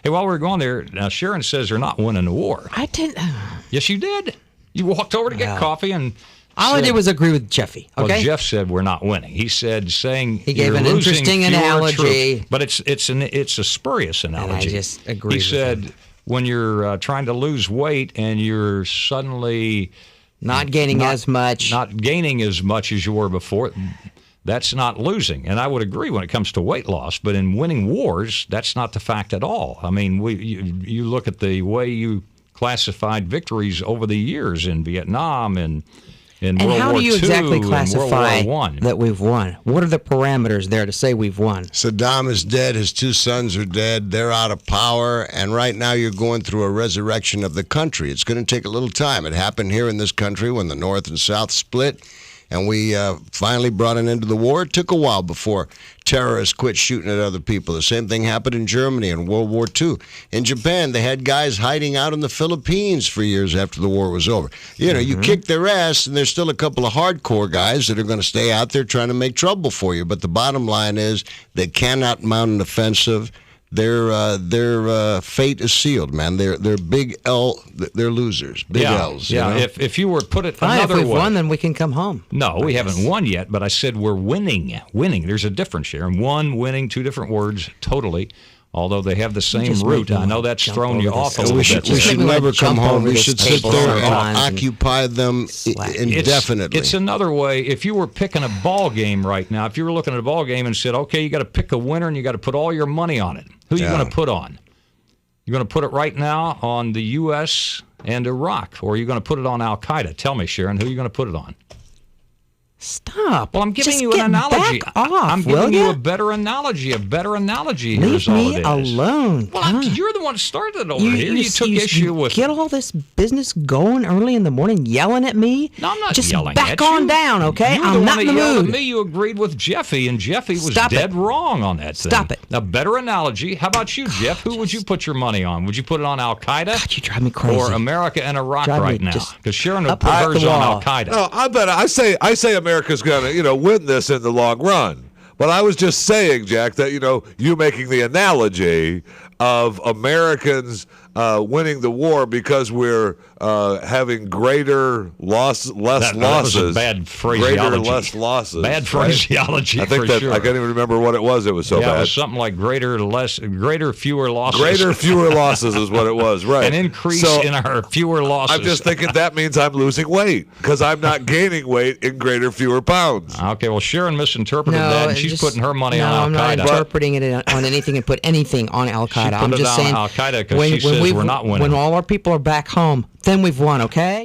Hey, while we're going there, now Sharon says they're not winning the war. I didn't. Yes, you did. You walked over to get coffee and all I did was agree with Jeffy. Okay. Well, Jeff said we're not winning. He said he gave an interesting analogy, but it's a spurious analogy. And I just agree. He said when you're trying to lose weight and you're suddenly not gaining as much as you were before, that's not losing. And I would agree when it comes to weight loss, but in winning wars, that's not the fact at all. I mean, you look at the way you classified victories over the years in Vietnam and World War II. And how do you exactly classify that we've won? What are the parameters there to say we've won? Saddam is dead. His 2 sons are dead. They're out of power. And right now you're going through a resurrection of the country. It's going to take a little time. It happened here in this country when the North and South split. And we finally brought an end to the war. It took a while before terrorists quit shooting at other people. The same thing happened in Germany in World War II. In Japan, they had guys hiding out in the Philippines for years after the war was over. You know, you kick their ass, and there's still a couple of hardcore guys that are going to stay out there trying to make trouble for you. But the bottom line is they cannot mount an offensive. Their fate is sealed, man. They're big L. They're losers. Big L's. Yeah. You know? If you were to put it another way, if we've won, then we can come home. No, we haven't won yet. But I said we're winning. Winning. There's a difference here. One, winning, 2 different words, totally. Although they have the same root. I know that's thrown you off a little bit. We should never come home. We should sit there and occupy them indefinitely. It's another way. If you were picking a ball game right now, if you were looking at a ball game and said, okay, you got to pick a winner and you got to put all your money on it. Who are you going to put on? You're going to put it right now on the U.S. and Iraq, or are you going to put it on Al-Qaeda? Tell me, Sharon, who are you going to put it on? Stop. Well, I'm giving you an analogy. I'm giving you a better analogy. A better analogy. Leave me alone. Well, you're the one who started it over here. You took issue with. Get all this business going early in the morning, yelling at me. No, I'm not just yelling at you. Just back on down, okay? I'm not in the mood. At me, you agreed with Jeffy, and Jeffy was dead wrong on that thing. Stop it. A better analogy. How about you, Jeff? Who would you put your money on? Would you put it on Al-Qaeda? God, you drive me crazy. Or America and Iraq right now? Because Sharon would put hers on Al-Qaeda. No, I say America's going to, win this in the long run. But I was just saying, Jack, that, you making the analogy of Americans winning the war because we're having greater losses. That was a bad phraseology. Greater, less losses. Bad phraseology, right? I think sure. I can't even remember what it was. It was so bad. It was something like greater, fewer losses. Greater, fewer losses is what it was, right. An increase in our fewer losses. I'm just thinking that means I'm losing weight because I'm not gaining weight in greater, fewer pounds. Okay, well, Sharon misinterpreted that, and she's putting her money on Al-Qaeda. No, I'm not interpreting it on anything and put anything on Al-Qaeda. I'm just saying Al-Qaeda because she says we're not winning. When all our people are back home, then we've won, okay?